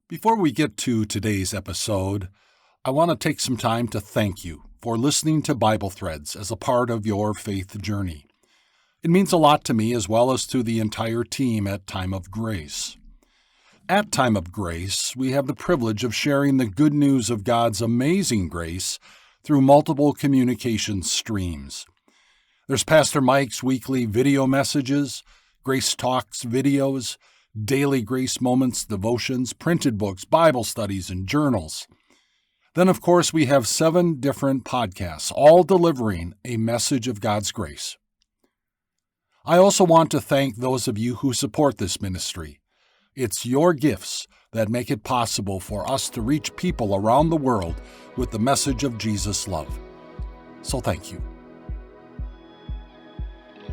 Before we get to today's episode, I want to take some time to thank you for listening to Bible Threads as a part of your faith journey. It means a lot to me as well as to the entire team at Time of Grace. At Time of Grace, we have the privilege of sharing the good news of God's amazing grace through multiple communication streams. There's Pastor Mike's weekly video messages, Grace Talks videos, daily Grace Moments, devotions, printed books, Bible studies, and journals. Then, of course, we have 7 different podcasts, all delivering a message of God's grace. I also want to thank those of you who support this ministry. It's your gifts that make it possible for us to reach people around the world with the message of Jesus' love. So thank you.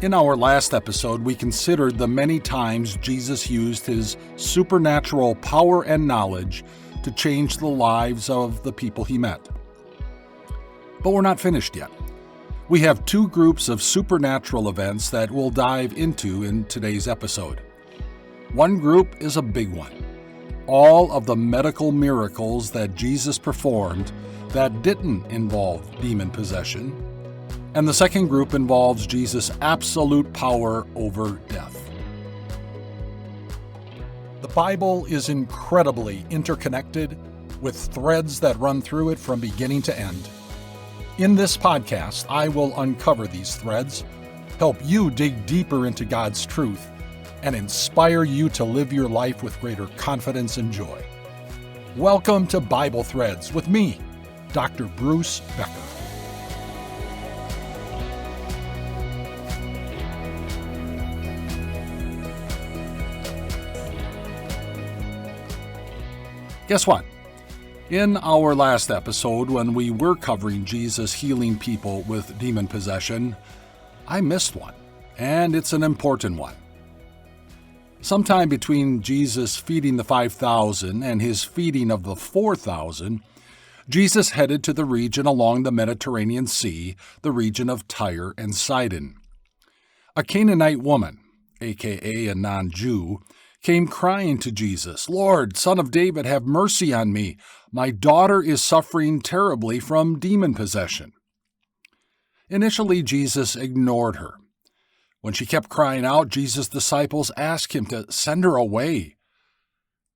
In our last episode, we considered the many times Jesus used his supernatural power and knowledge to change the lives of the people he met. But we're not finished yet. We have 2 groups of supernatural events that we'll dive into in today's episode. One group is a big one. All of the medical miracles that Jesus performed that didn't involve demon possession. And the second group involves Jesus' absolute power over death. The Bible is incredibly interconnected with threads that run through it from beginning to end. In this podcast, I will uncover these threads, help you dig deeper into God's truth, and inspire you to live your life with greater confidence and joy. Welcome to Bible Threads with me, Dr. Bruce Becker. Guess what? In our last episode, when we were covering Jesus healing people with demon possession, I missed one, and it's an important one. Sometime between Jesus feeding the 5,000 and his feeding of the 4,000, Jesus headed to the region along the Mediterranean Sea, the region of Tyre and Sidon. A Canaanite woman, aka a non-Jew, came crying to Jesus, "Lord, Son of David, have mercy on me. My daughter is suffering terribly from demon possession." Initially, Jesus ignored her. When she kept crying out, Jesus' disciples asked him to send her away.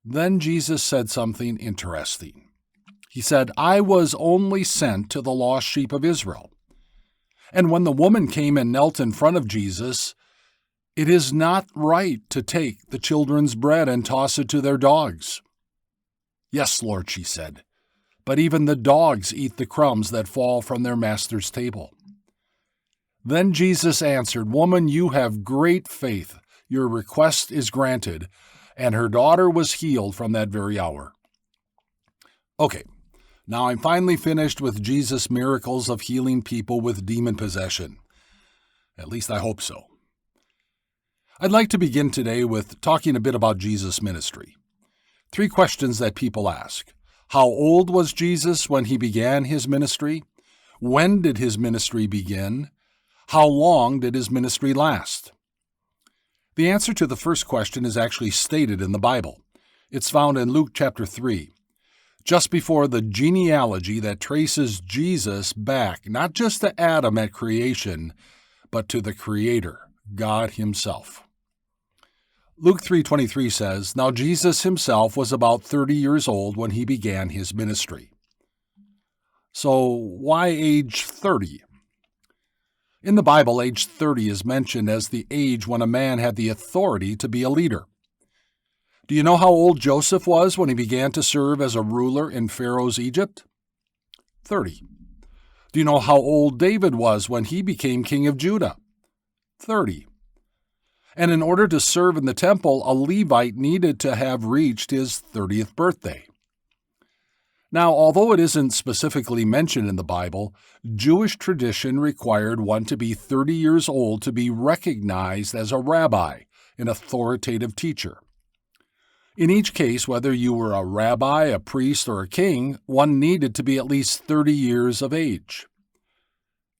Then Jesus said something interesting. He said, "I was only sent to the lost sheep of Israel." And when the woman came and knelt in front of Jesus, "It is not right to take the children's bread and toss it to their dogs." "Yes, Lord," she said, "but even the dogs eat the crumbs that fall from their master's table." Then Jesus answered, "Woman, you have great faith. Your request is granted." And her daughter was healed from that very hour. Okay, now I'm finally finished with Jesus' miracles of healing people with demon possession. At least I hope so. I'd like to begin today with talking a bit about Jesus' ministry. 3 questions that people ask. How old was Jesus when he began his ministry? When did his ministry begin? How long did his ministry last? The answer to the first question is actually stated in the Bible. It's found in Luke chapter 3, just before the genealogy that traces Jesus back not just to Adam at creation, but to the Creator, God himself. Luke 3:23 says, "Now Jesus himself was about 30 years old when he began his ministry." So why age 30? In the Bible, age 30 is mentioned as the age when a man had the authority to be a leader. Do you know how old Joseph was when he began to serve as a ruler in Pharaoh's Egypt? 30. Do you know how old David was when he became king of Judah? 30. And in order to serve in the temple, a Levite needed to have reached his 30th birthday. Now, although it isn't specifically mentioned in the Bible, Jewish tradition required one to be 30 years old to be recognized as a rabbi, an authoritative teacher. In each case, whether you were a rabbi, a priest, or a king, one needed to be at least 30 years of age.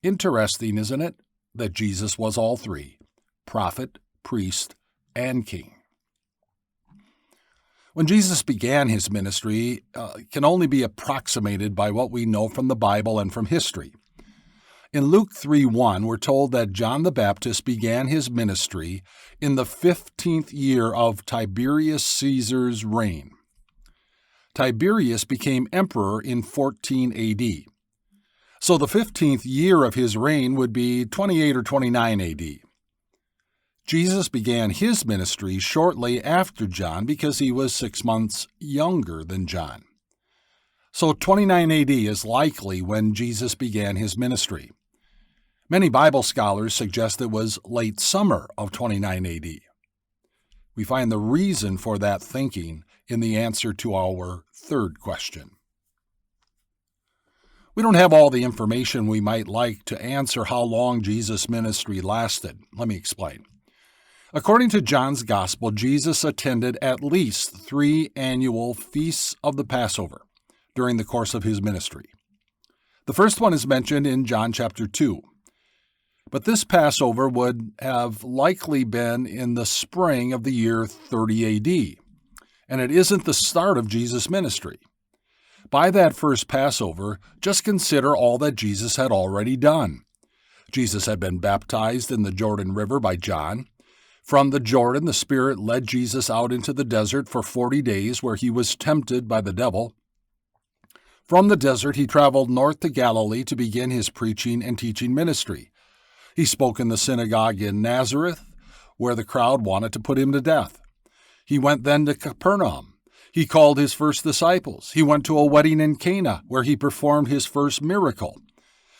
Interesting, isn't it, that Jesus was all 3, prophet, priest, and king. When Jesus began his ministry, can only be approximated by what we know from the Bible and from history. In Luke 3:1, we're told that John the Baptist began his ministry in the 15th year of Tiberius Caesar's reign. Tiberius became emperor in 14 AD. So the 15th year of his reign would be 28 or 29 AD. Jesus began his ministry shortly after John because he was 6 months younger than John. So 29 AD is likely when Jesus began his ministry. Many Bible scholars suggest it was late summer of 29 AD. We find the reason for that thinking in the answer to our third question. We don't have all the information we might like to answer how long Jesus' ministry lasted. Let me explain. According to John's Gospel, Jesus attended at least 3 annual feasts of the Passover during the course of his ministry. The first one is mentioned in John chapter 2. But this Passover would have likely been in the spring of the year 30 AD, and it isn't the start of Jesus' ministry. By that first Passover, just consider all that Jesus had already done. Jesus had been baptized in the Jordan River by John. From the Jordan, the Spirit led Jesus out into the desert for 40 days, where he was tempted by the devil. From the desert, he traveled north to Galilee to begin his preaching and teaching ministry. He spoke in the synagogue in Nazareth, where the crowd wanted to put him to death. He went then to Capernaum. He called his first disciples. He went to a wedding in Cana, where he performed his first miracle.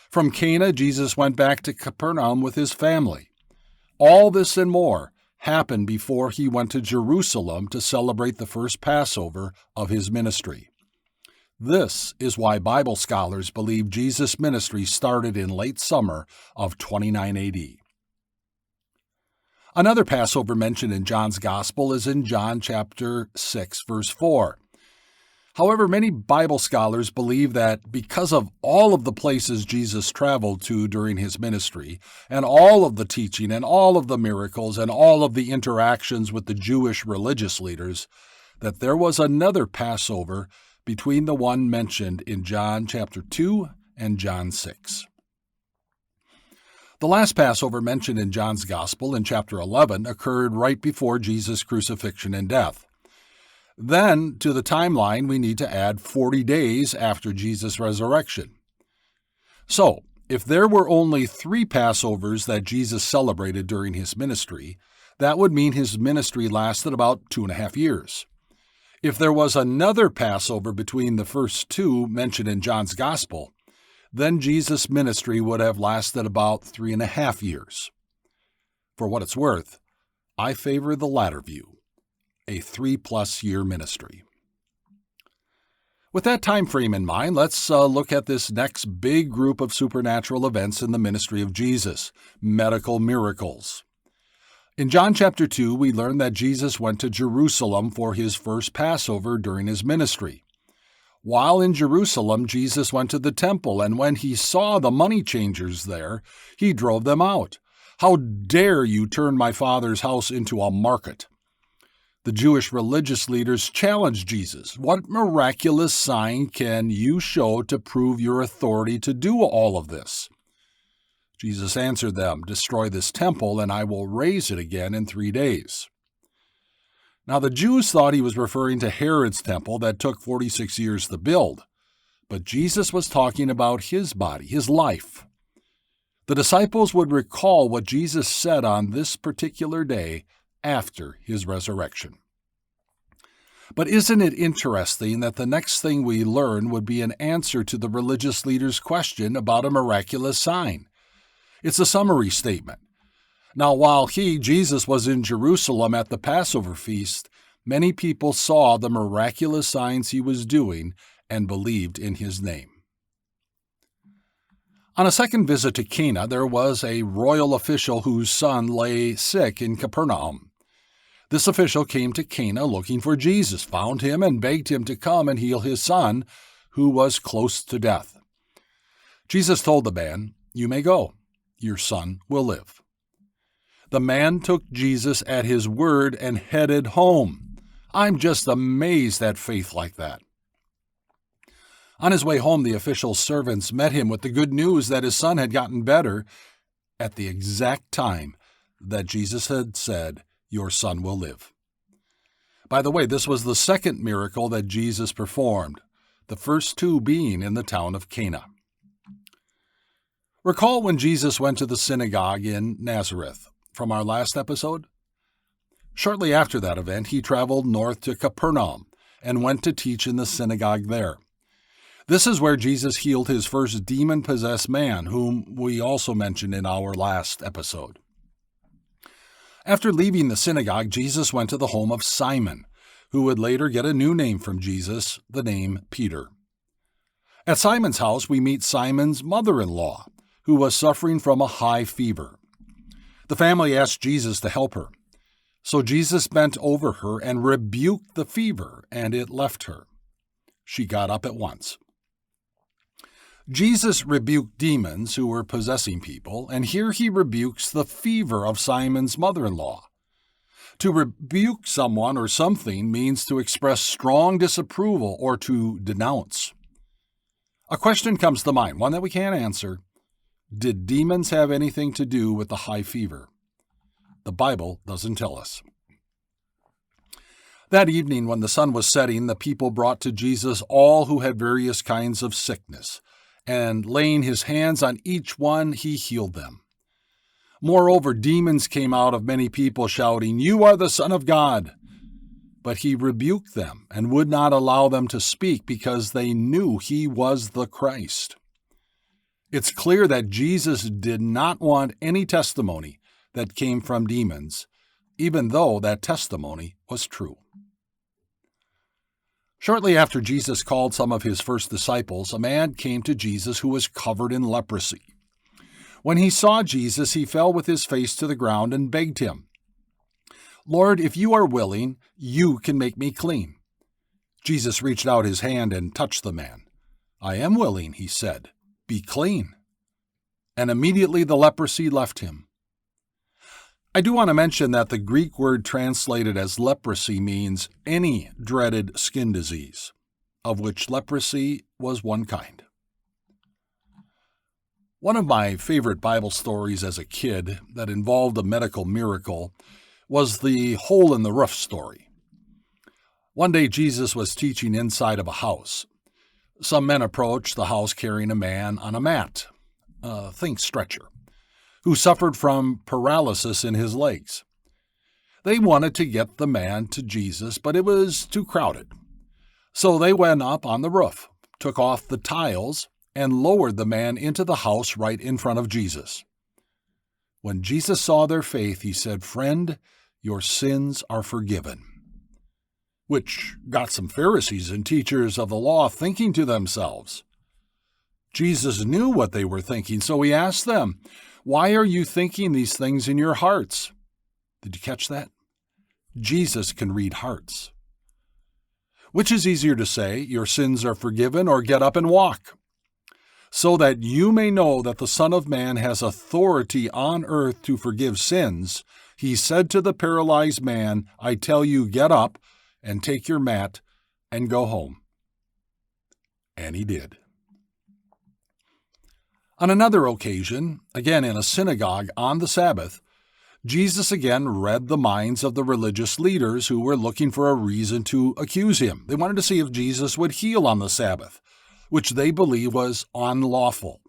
From Cana, Jesus went back to Capernaum with his family. All this and more happened before he went to Jerusalem to celebrate the first Passover of his ministry. This is why Bible scholars believe Jesus' ministry started in late summer of 29 AD. Another Passover mentioned in John's Gospel is in John chapter 6, verse 4. However, many Bible scholars believe that because of all of the places Jesus traveled to during his ministry, and all of the teaching and all of the miracles and all of the interactions with the Jewish religious leaders, that there was another Passover between the one mentioned in John chapter 2 and John 6. The last Passover mentioned in John's Gospel in chapter 11 occurred right before Jesus' crucifixion and death. Then, to the timeline, we need to add 40 days after Jesus' resurrection. So, if there were only 3 Passovers that Jesus celebrated during his ministry, that would mean his ministry lasted about 2.5 years. If there was another Passover between the first 2 mentioned in John's Gospel, then Jesus' ministry would have lasted about 3.5 years. For what it's worth, I favor the latter view, a 3+ year ministry. With that time frame in mind, let's look at this next big group of supernatural events in the ministry of Jesus, medical miracles. In John chapter 2, we learn that Jesus went to Jerusalem for his first Passover during his ministry. While in Jerusalem, Jesus went to the temple, and when he saw the money changers there, he drove them out. "How dare you turn my Father's house into a market?" The Jewish religious leaders challenged Jesus. "What miraculous sign can you show to prove your authority to do all of this?" Jesus answered them, "Destroy this temple, and I will raise it again in 3 days." Now the Jews thought he was referring to Herod's temple that took 46 years to build, but Jesus was talking about his body, his life. The disciples would recall what Jesus said on this particular day after his resurrection. But isn't it interesting that the next thing we learn would be an answer to the religious leaders' question about a miraculous sign? It's a summary statement. Now, while Jesus, was in Jerusalem at the Passover feast, many people saw the miraculous signs he was doing and believed in his name. On a second visit to Cana, there was a royal official whose son lay sick in Capernaum. This official came to Cana looking for Jesus, found him, and begged him to come and heal his son, who was close to death. Jesus told the man, "You may go. Your son will live." The man took Jesus at his word and headed home. I'm just amazed at faith like that. On his way home, the official servants met him with the good news that his son had gotten better at the exact time that Jesus had said, "Your son will live." By the way, this was the second miracle that Jesus performed, the first two being in the town of Cana. Recall when Jesus went to the synagogue in Nazareth from our last episode? Shortly after that event, he traveled north to Capernaum and went to teach in the synagogue there. This is where Jesus healed his first demon-possessed man, whom we also mentioned in our last episode. After leaving the synagogue, Jesus went to the home of Simon, who would later get a new name from Jesus, the name Peter. At Simon's house, we meet Simon's mother-in-law, who was suffering from a high fever. The family asked Jesus to help her. So Jesus bent over her and rebuked the fever, and it left her. She got up at once. Jesus rebuked demons who were possessing people, and here he rebukes the fever of Simon's mother-in-law. To rebuke someone or something means to express strong disapproval or to denounce. A question comes to mind, one that we can't answer. Did demons have anything to do with the high fever? The Bible doesn't tell us. That evening, when the sun was setting, the people brought to Jesus all who had various kinds of sickness, and laying his hands on each one, he healed them. Moreover, demons came out of many people, shouting, "You are the Son of God!" But he rebuked them and would not allow them to speak because they knew he was the Christ. It's clear that Jesus did not want any testimony that came from demons, even though that testimony was true. Shortly after Jesus called some of his first disciples, a man came to Jesus who was covered in leprosy. When he saw Jesus, he fell with his face to the ground and begged him, "Lord, if you are willing, you can make me clean." Jesus reached out his hand and touched the man. "I am willing," he said. "Be clean." And immediately the leprosy left him. I do want to mention that the Greek word translated as leprosy means any dreaded skin disease, of which leprosy was one kind. One of my favorite Bible stories as a kid that involved a medical miracle was the hole in the roof story. One day Jesus was teaching inside of a house. Some men approached the house carrying a man on a mat, think stretcher, who suffered from paralysis in his legs. They wanted to get the man to Jesus, but it was too crowded. So they went up on the roof, took off the tiles, and lowered the man into the house right in front of Jesus. When Jesus saw their faith, he said, "Friend, your sins are forgiven." Which got some Pharisees and teachers of the law thinking to themselves. Jesus knew what they were thinking, so he asked them, "Why are you thinking these things in your hearts?" Did you catch that? Jesus can read hearts. Which is easier to say, "Your sins are forgiven," or "Get up and walk"? So that you may know that the Son of Man has authority on earth to forgive sins, he said to the paralyzed man, "I tell you, get up and take your mat and go home." And he did. On another occasion, again in a synagogue on the Sabbath, Jesus again read the minds of the religious leaders who were looking for a reason to accuse him. They wanted to see if Jesus would heal on the Sabbath, which they believed was unlawful.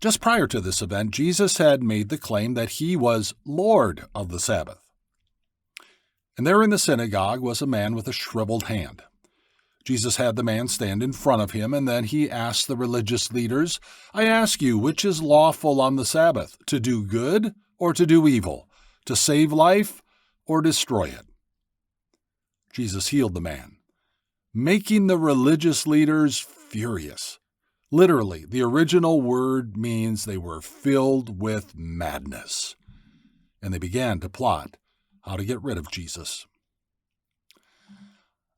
Just prior to this event, Jesus had made the claim that he was Lord of the Sabbath. And there in the synagogue was a man with a shriveled hand. Jesus had the man stand in front of him, and then he asked the religious leaders, "I ask you, which is lawful on the Sabbath, to do good or to do evil, to save life or destroy it?" Jesus healed the man, making the religious leaders furious. Literally, the original word means they were filled with madness, and they began to plot how to get rid of Jesus.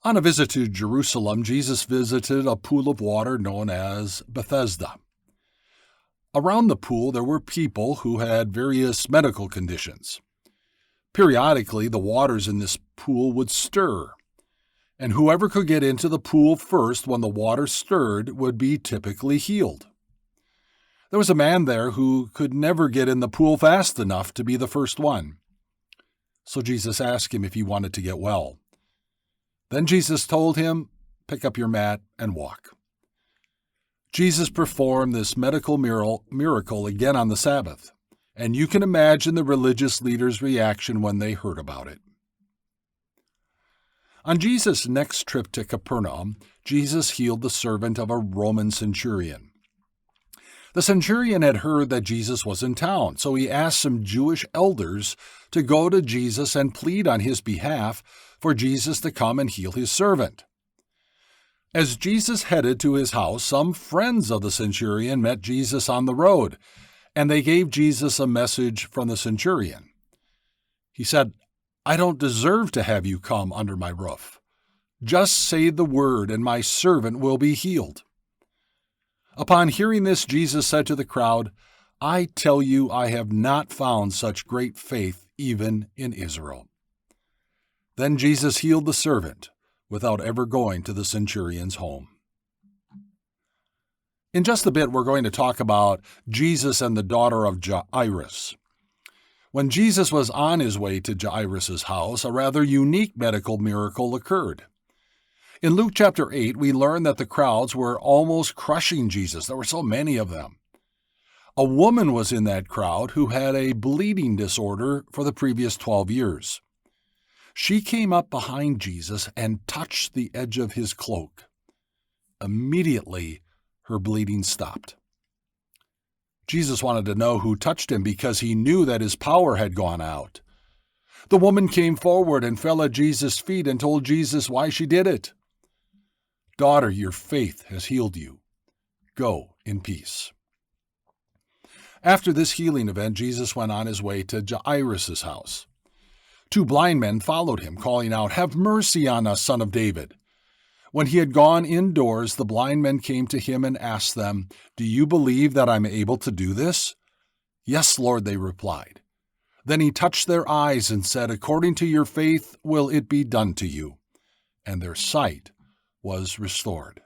On a visit to Jerusalem, Jesus visited a pool of water known as Bethesda. Around the pool, there were people who had various medical conditions. Periodically, the waters in this pool would stir, and whoever could get into the pool first when the water stirred would be typically healed. There was a man there who could never get in the pool fast enough to be the first one. So Jesus asked him if he wanted to get well. Then Jesus told him, "Pick up your mat and walk." Jesus performed this medical miracle again on the Sabbath, and you can imagine the religious leaders' reaction when they heard about it. On Jesus' next trip to Capernaum, Jesus healed the servant of a Roman centurion. The centurion had heard that Jesus was in town, so he asked some Jewish elders to go to Jesus and plead on his behalf for Jesus to come and heal his servant. As Jesus headed to his house, some friends of the centurion met Jesus on the road, and they gave Jesus a message from the centurion. He said, "I don't deserve to have you come under my roof. Just say the word, and my servant will be healed." Upon hearing this, Jesus said to the crowd, "I tell you, I have not found such great faith even in Israel." Then Jesus healed the servant without ever going to the centurion's home. In just a bit, we're going to talk about Jesus and the daughter of Jairus. When Jesus was on his way to Jairus' house, a rather unique medical miracle occurred. In Luke chapter 8, we learn that the crowds were almost crushing Jesus. There were so many of them. A woman was in that crowd who had a bleeding disorder for the previous 12 years. She came up behind Jesus and touched the edge of his cloak. Immediately, her bleeding stopped. Jesus wanted to know who touched him because he knew that his power had gone out. The woman came forward and fell at Jesus' feet and told Jesus why she did it. "Daughter, your faith has healed you. Go in peace." After this healing event, Jesus went on his way to Jairus' house. 2 blind men followed him, calling out, "Have mercy on us, Son of David." When he had gone indoors, the blind men came to him and asked them, "Do you believe that I'm able to do this?" "Yes, Lord," they replied. Then he touched their eyes and said, "According to your faith will it be done to you." And their sight was restored.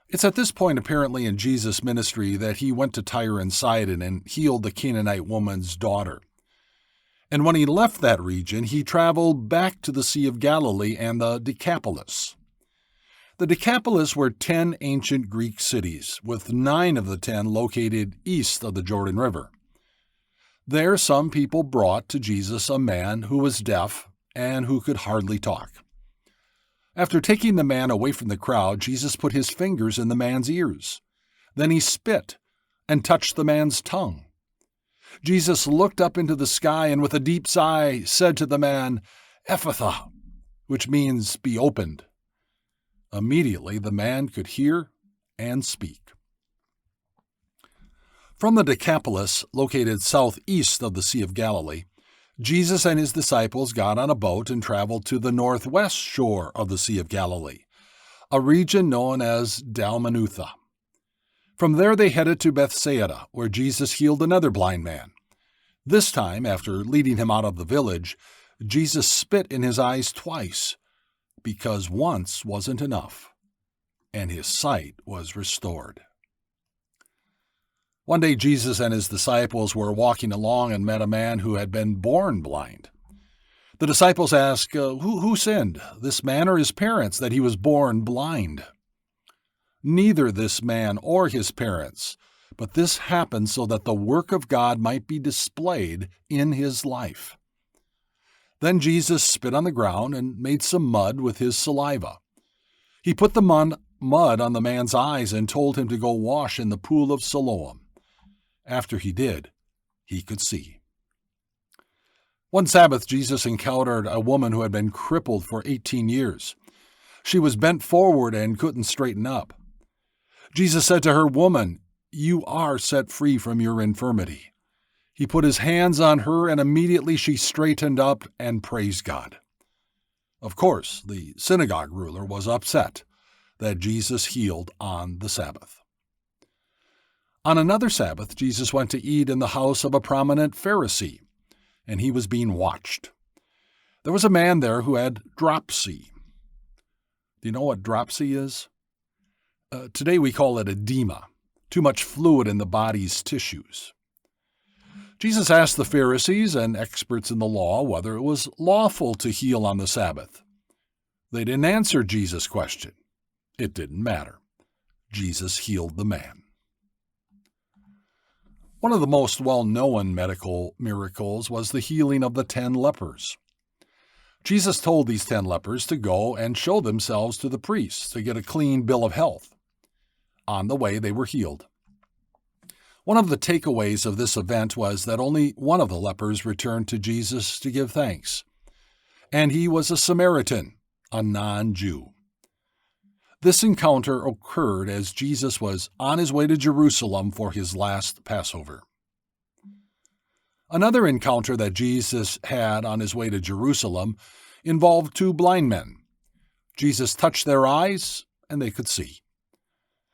It's at this point, apparently in Jesus' ministry, that he went to Tyre and Sidon and healed the Canaanite woman's daughter. And when he left that region, he traveled back to the Sea of Galilee and the Decapolis. The Decapolis were 10 ancient Greek cities, with 9 of the 10 located east of the Jordan River. There, some people brought to Jesus a man who was deaf and who could hardly talk. After taking the man away from the crowd, Jesus put his fingers in the man's ears. Then he spit and touched the man's tongue. Jesus looked up into the sky and with a deep sigh said to the man, "Ephphatha," which means "be opened." Immediately the man could hear and speak. From the Decapolis, located southeast of the Sea of Galilee, Jesus and his disciples got on a boat and traveled to the northwest shore of the Sea of Galilee, a region known as Dalmanutha. From there they headed to Bethsaida, where Jesus healed another blind man. This time, after leading him out of the village, Jesus spit in his eyes twice, because once wasn't enough, and his sight was restored. One day Jesus and his disciples were walking along and met a man who had been born blind. The disciples asked, Who sinned, this man or his parents, that he was born blind? Neither this man or his parents, but this happened so that the work of God might be displayed in his life. Then Jesus spit on the ground and made some mud with his saliva. He put the mud on the man's eyes and told him to go wash in the pool of Siloam. After he did, he could see. One Sabbath, Jesus encountered a woman who had been crippled for 18 years. She was bent forward and couldn't straighten up. Jesus said to her, "Woman, you are set free from your infirmity." He put his hands on her, and immediately she straightened up and praised God. Of course, the synagogue ruler was upset that Jesus healed on the Sabbath. On another Sabbath, Jesus went to eat in the house of a prominent Pharisee, and he was being watched. There was a man there who had dropsy. Do you know what dropsy is? Today we call it edema, too much fluid in the body's tissues. Jesus asked the Pharisees and experts in the law whether it was lawful to heal on the Sabbath. They didn't answer Jesus' question. It didn't matter. Jesus healed the man. One of the most well-known medical miracles was the healing of the 10 lepers. Jesus told these 10 lepers to go and show themselves to the priests to get a clean bill of health. On the way, they were healed. One of the takeaways of this event was that only one of the lepers returned to Jesus to give thanks, and he was a Samaritan, a non-Jew. This encounter occurred as Jesus was on his way to Jerusalem for his last Passover. Another encounter that Jesus had on his way to Jerusalem involved 2 blind men. Jesus touched their eyes, and they could see.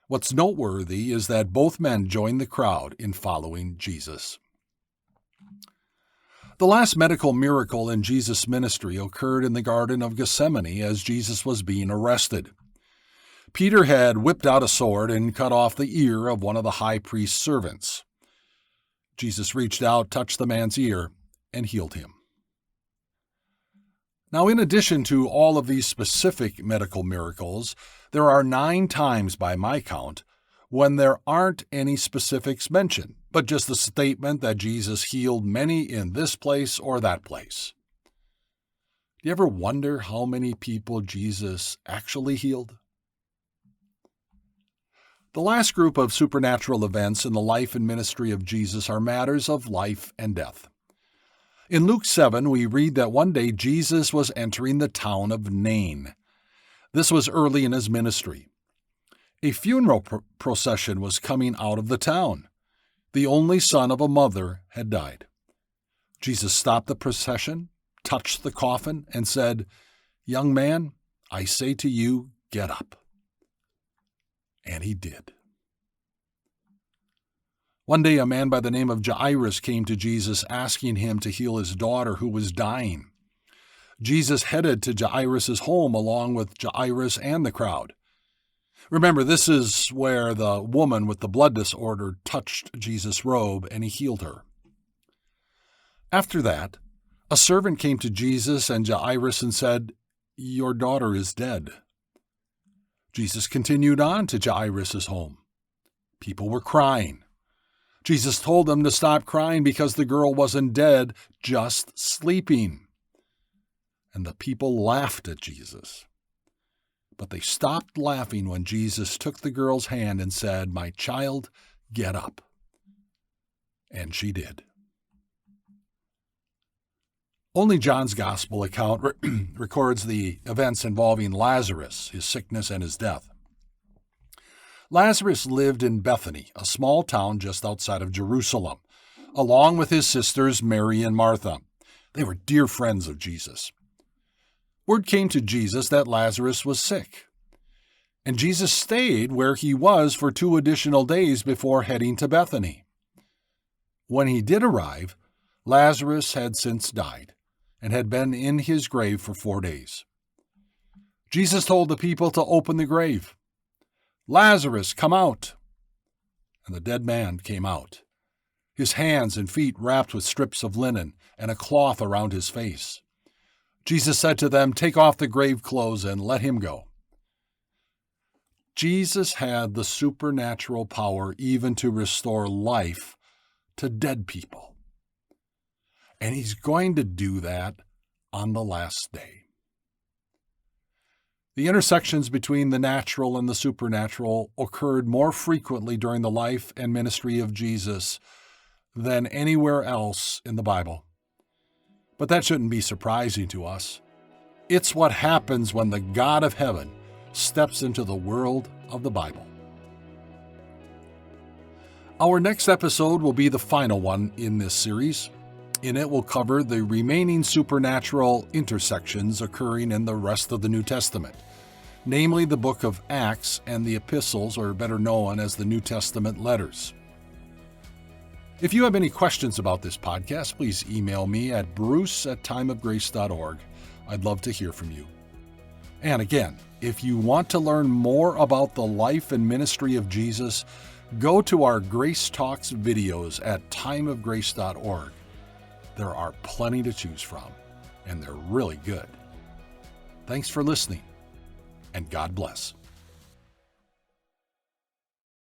What's noteworthy is that both men joined the crowd in following Jesus. The last medical miracle in Jesus' ministry occurred in the Garden of Gethsemane as Jesus was being arrested. Peter had whipped out a sword and cut off the ear of one of the high priest's servants. Jesus reached out, touched the man's ear, and healed him. Now, in addition to all of these specific medical miracles, there are 9 times by my count when there aren't any specifics mentioned, but just the statement that Jesus healed many in this place or that place. Do you ever wonder how many people Jesus actually healed? The last group of supernatural events in the life and ministry of Jesus are matters of life and death. In Luke 7, we read that one day Jesus was entering the town of Nain. This was early in his ministry. A funeral procession was coming out of the town. The only son of a mother had died. Jesus stopped the procession, touched the coffin, and said, "Young man, I say to you, get up." And he did. One day, a man by the name of Jairus came to Jesus asking him to heal his daughter who was dying. Jesus headed to Jairus' home along with Jairus and the crowd. Remember, this is where the woman with the blood disorder touched Jesus' robe and he healed her. After that, a servant came to Jesus and Jairus and said, "Your daughter is dead." Jesus continued on to Jairus' home. People were crying. Jesus told them to stop crying because the girl wasn't dead, just sleeping. And the people laughed at Jesus. But they stopped laughing when Jesus took the girl's hand and said, "My child, get up." And she did. Only John's Gospel account records the events involving Lazarus, his sickness, and his death. Lazarus lived in Bethany, a small town just outside of Jerusalem, along with his sisters Mary and Martha. They were dear friends of Jesus. Word came to Jesus that Lazarus was sick, and Jesus stayed where he was for 2 additional days before heading to Bethany. When he did arrive, Lazarus had since died and had been in his grave for 4 days. Jesus told the people to open the grave. "Lazarus, come out!" And the dead man came out, his hands and feet wrapped with strips of linen and a cloth around his face. Jesus said to them, "Take off the grave clothes and let him go." Jesus had the supernatural power even to restore life to dead people. And he's going to do that on the last day. The intersections between the natural and the supernatural occurred more frequently during the life and ministry of Jesus than anywhere else in the Bible. But that shouldn't be surprising to us. It's what happens when the God of heaven steps into the world of the Bible. Our next episode will be the final one in this series. In it, we'll cover the remaining supernatural intersections occurring in the rest of the New Testament, namely the book of Acts and the epistles, or better known as the New Testament letters. If you have any questions about this podcast, please email me at bruce@timeofgrace.org. I'd love to hear from you. And again, if you want to learn more about the life and ministry of Jesus, go to our Grace Talks videos at timeofgrace.org. There are plenty to choose from, and they're really good. Thanks for listening, and God bless.